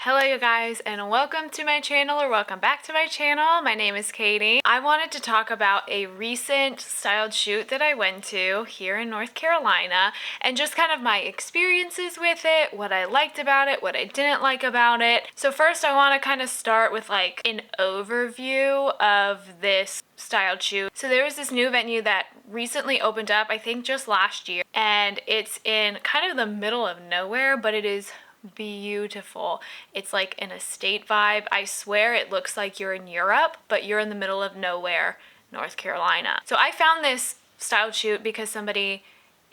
Hello you guys, and welcome to my channel, or welcome back to my channel. My name is Katie. I wanted to talk about a recent styled shoot that I went to here in North Carolina and just kind of my experiences with it, what I liked about it, what I didn't like about it. So first I want to kind of start with like an overview of this styled shoot. So there was this new venue that recently opened up, I think just last year, and it's in kind of the middle of nowhere, but it is beautiful. It's like an estate vibe. I swear it looks like you're in Europe, but you're in the middle of nowhere, North Carolina. So I found this styled shoot because somebody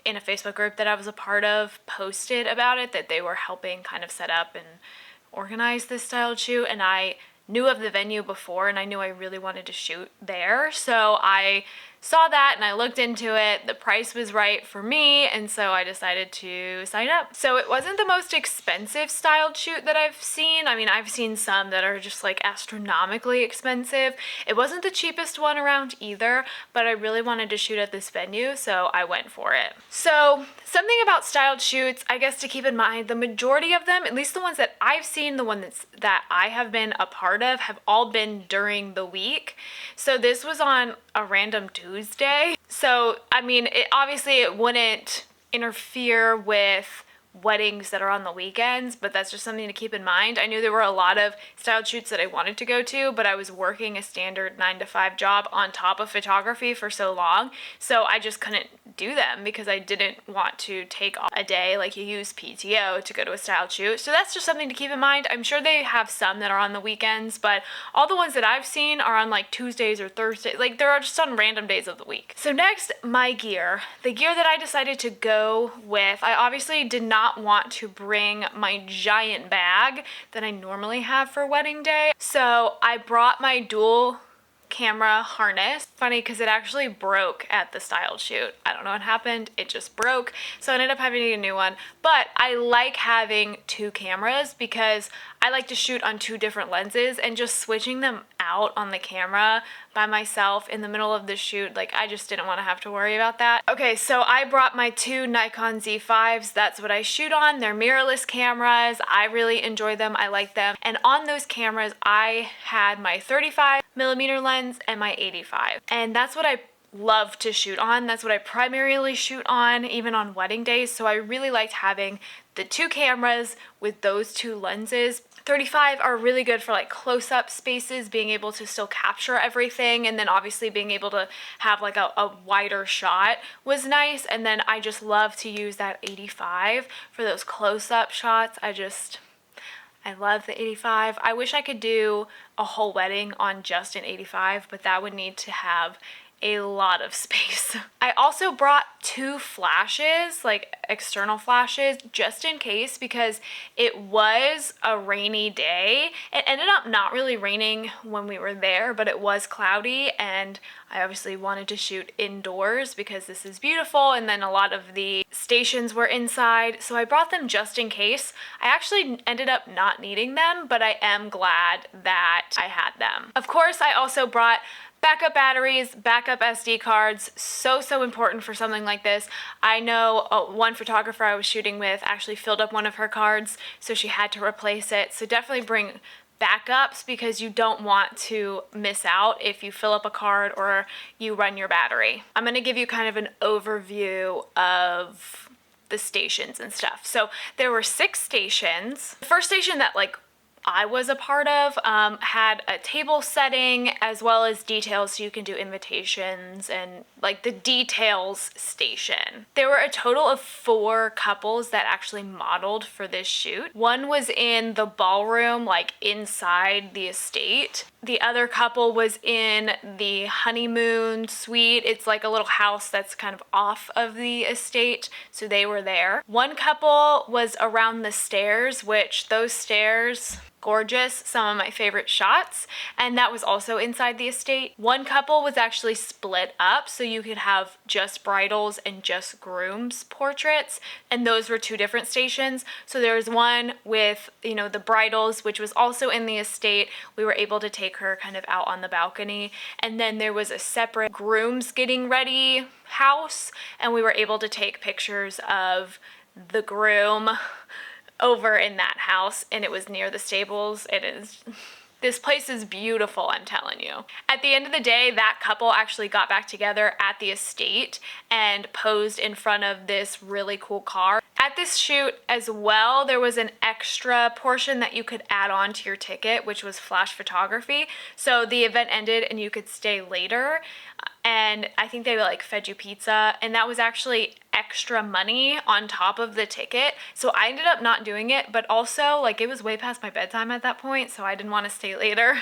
in a Facebook group that I was a part of posted about it, that they were helping kind of set up and organize this styled shoot, and I knew of the venue before and I knew I really wanted to shoot there. So I saw that and I looked into it. The price was right for me, and so I decided to sign up. So it wasn't the most expensive styled shoot that I've seen. I mean, I've seen some that are just like astronomically expensive. It wasn't the cheapest one around either, but I really wanted to shoot at this venue, so I went for it. So something about styled shoots, I guess, to keep in mind, the majority of them, at least the ones that I've seen, the ones that I have been a part of, have all been during the week. So this was on a random Tuesday. So, I mean, obviously it wouldn't interfere with weddings that are on the weekends, but that's just something to keep in mind. I knew there were a lot of styled shoots that I wanted to go to, but I was working a standard 9-to-5 job on top of photography for so long, so I just couldn't do them because I didn't want to take a day like you use PTO to go to a styled shoot. So that's just something to keep in mind. I'm sure they have some that are on the weekends, but all the ones that I've seen are on like Tuesdays or Thursdays. Like, they're just on random days of the week. So next, my gear. The gear that I decided to go with, I obviously did not want to bring my giant bag that I normally have for wedding day. So I brought my dual camera harness. Funny because it actually broke at the styled shoot. I don't know what happened, it just broke, so I ended up having to get a new one. But I like having two cameras because I like to shoot on two different lenses, and just switching them out on the camera by myself in the middle of the shoot, like, I just didn't want to have to worry about that. Okay, so I brought my two Nikon Z5s. That's what I shoot on. They're mirrorless cameras. I really enjoy them. I like them. And on those cameras, I had my 35mm lens and my 85. And that's what I love to shoot on. That's what I primarily shoot on, even on wedding days. So I really liked having the two cameras with those two lenses. 35 are really good for like close-up spaces, being able to still capture everything, and then obviously being able to have like a wider shot was nice. And then I just love to use that 85 for those close-up shots. I love the 85. I wish I could do a whole wedding on just an 85, but that would need to have a lot of space. I also brought two flashes, like external flashes, just in case, because it was a rainy day. It ended up not really raining when we were there, but it was cloudy, and I obviously wanted to shoot indoors because this is beautiful, and then a lot of the stations were inside, so I brought them just in case. I actually ended up not needing them, but I am glad that I had them. Of course, I also brought backup batteries, backup SD cards, so important for something like this. I know one photographer I was shooting with actually filled up one of her cards, so she had to replace it. So definitely bring backups, because you don't want to miss out if you fill up a card or you run your battery. I'm going to give you kind of an overview of the stations and stuff. So there were 6 stations. The first station that I was a part of had a table setting as well as details, so you can do invitations and like the details station. There were a total of 4 couples that actually modeled for this shoot. One was in the ballroom, like inside the estate. The other couple was in the honeymoon suite. It's like a little house that's kind of off of the estate, so they were there. One couple was around the stairs, which those stairs, gorgeous, some of my favorite shots, and that was also inside the estate. One couple was actually split up, so you could have just bridals and just grooms portraits, and those were 2 different stations. So there was one with, the bridals, which was also in the estate. We were able to take her kind of out on the balcony, and then there was a separate grooms getting ready house, and we were able to take pictures of the groom over in that house, and it was near the stables. This place is beautiful, I'm telling you. At the end of the day, that couple actually got back together at the estate and posed in front of this really cool car. At this shoot as well, there was an extra portion that you could add on to your ticket, which was flash photography. So the event ended and you could stay later. And I think they like fed you pizza, and that was actually extra money on top of the ticket. So I ended up not doing it, but also like it was way past my bedtime at that point, so I didn't want to stay later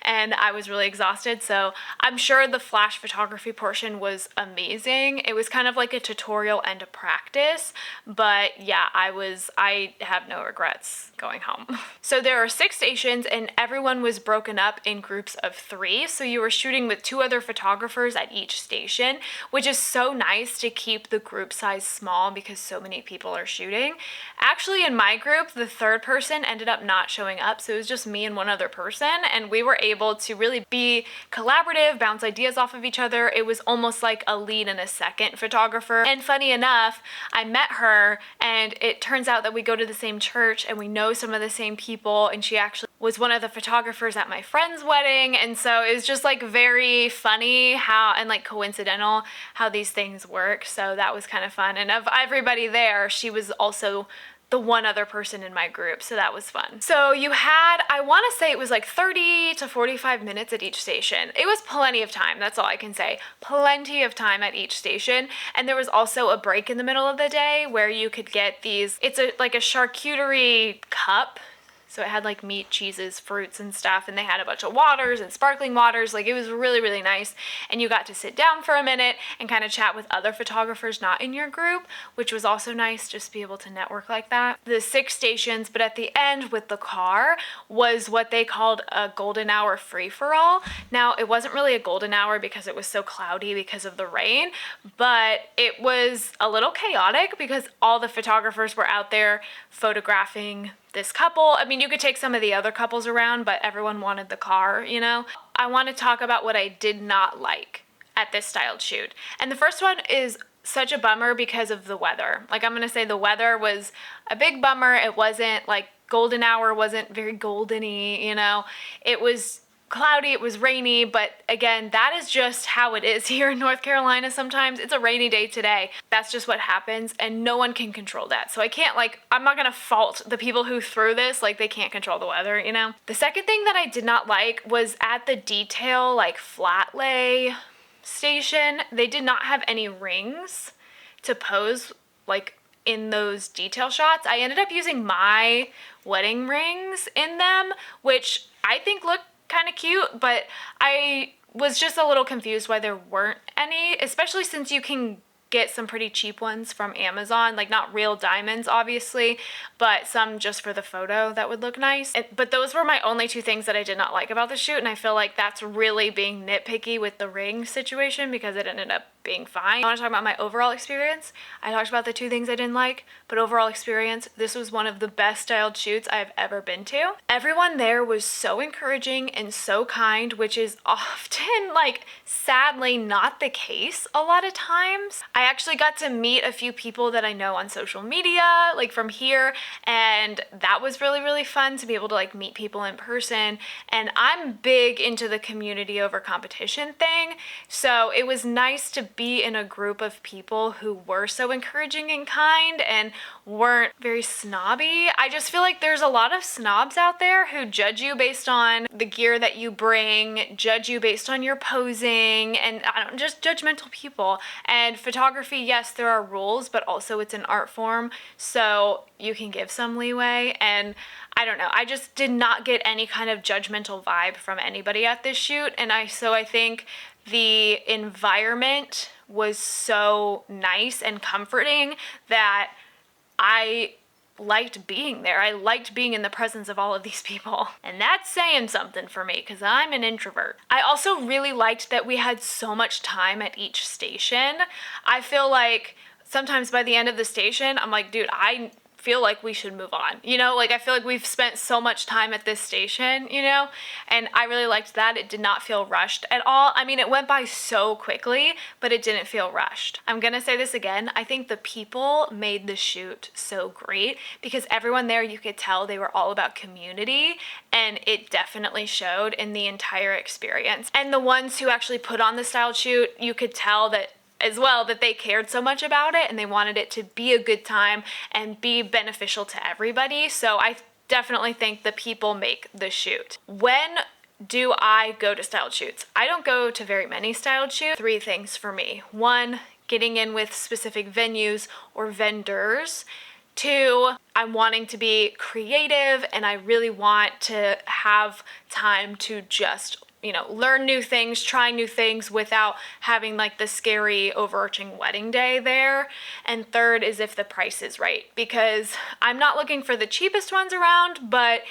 and I was really exhausted. So I'm sure the flash photography portion was amazing. It was kind of like a tutorial and a practice, but yeah, I have no regrets going home. So there are 6 stations and everyone was broken up in groups of 3. So you were shooting with 2 other photographers at each station, which is so nice to keep the group size small because so many people are shooting. Actually, in my group, the 3rd person ended up not showing up, so it was just me and 1 other person, and we were able to really be collaborative, bounce ideas off of each other. It was almost like a lead and a second photographer. And funny enough, I met her, and it turns out that we go to the same church and we know some of the same people, and she actually was one of the photographers at my friend's wedding. And so it was just like very funny how, and like coincidental how these things work. So that was kind of fun. And of everybody there, she was also the 1 other person in my group, so that was fun. So you had, I want to say it was like 30 to 45 minutes at each station. It was plenty of time, that's all I can say. Plenty of time at each station. And there was also a break in the middle of the day where you could get these, it's like a charcuterie cup. So it had like meat, cheeses, fruits and stuff, and they had a bunch of waters and sparkling waters. Like it was really, really nice. And you got to sit down for a minute and kind of chat with other photographers not in your group, which was also nice, just to be able to network like that. The 6 stations, but at the end with the car was what they called a golden hour free-for-all. Now it wasn't really a golden hour because it was so cloudy because of the rain, but it was a little chaotic because all the photographers were out there photographing this couple. I mean, you could take some of the other couples around, but everyone wanted the car, you know? I want to talk about what I did not like at this styled shoot. And the first one is such a bummer because of the weather. Like, I'm gonna say the weather was a big bummer. It wasn't like golden hour, wasn't very golden-y, you know? It was cloudy, it was rainy, but again, that is just how it is here in North Carolina sometimes. It's a rainy day today. That's just what happens, and no one can control that. So I can't, like, I'm not gonna fault the people who threw this, like they can't control the weather, you know? The second thing that I did not like was at the detail, like flat lay station, they did not have any rings to pose, like in those detail shots. I ended up using my wedding rings in them, which I think looked kind of cute, but I was just a little confused why there weren't any, especially since you can get some pretty cheap ones from Amazon, like not real diamonds obviously, but some just for the photo that would look nice. But those were my only 2 things that I did not like about the shoot, and I feel like that's really being nitpicky with the ring situation because it ended up being fine. I want to talk about my overall experience. I talked about the 2 things I didn't like, but overall experience, this was one of the best styled shoots I've ever been to. Everyone there was so encouraging and so kind, which is often, like, sadly not the case a lot of times. I actually got to meet a few people that I know on social media, like from here, and that was really, really fun to be able to like meet people in person. And I'm big into the community over competition thing, so it was nice to be in a group of people who were so encouraging and kind and weren't very snobby. I just feel like there's a lot of snobs out there who judge you based on the gear that you bring, judge you based on your posing, and just judgmental people. And photography, yes, there are rules, but also it's an art form, so you can give some leeway. And I don't know, I just did not get any kind of judgmental vibe from anybody at this shoot, and I think the environment was so nice and comforting that I liked being there. I liked being in the presence of all of these people. And that's saying something for me because I'm an introvert. I also really liked that we had so much time at each station. I feel like sometimes by the end of the station, I'm like, dude, I feel like we should move on, you know, like I feel like we've spent so much time at this station, you know, and I really liked that. It did not feel rushed at all. I mean, it went by so quickly, but it didn't feel rushed. I'm gonna say this again, I think the people made the shoot so great because everyone there, you could tell they were all about community, and it definitely showed in the entire experience. And the ones who actually put on the styled shoot, you could tell that as well, that they cared so much about it and they wanted it to be a good time and be beneficial to everybody. So I definitely think the people make the shoot. When do I go to styled shoots? I don't go to very many styled shoots. 3 things for me. 1, getting in with specific venues or vendors. 2, I'm wanting to be creative and I really want to have time to just, you know, learn new things, try new things without having like the scary overarching wedding day there. And 3rd is if the price is right, because I'm not looking for the cheapest ones around, but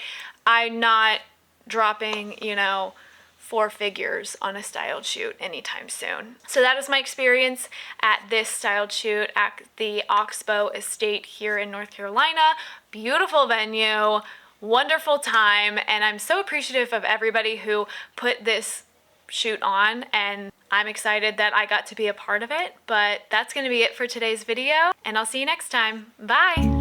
I'm not dropping, you know, 4 figures on a styled shoot anytime soon. So that is my experience at this styled shoot at the Oxbow Estate here in North Carolina. Beautiful venue, wonderful time, and I'm so appreciative of everybody who put this shoot on, and I'm excited that I got to be a part of it. But that's going to be it for today's video, and I'll see you next time. Bye!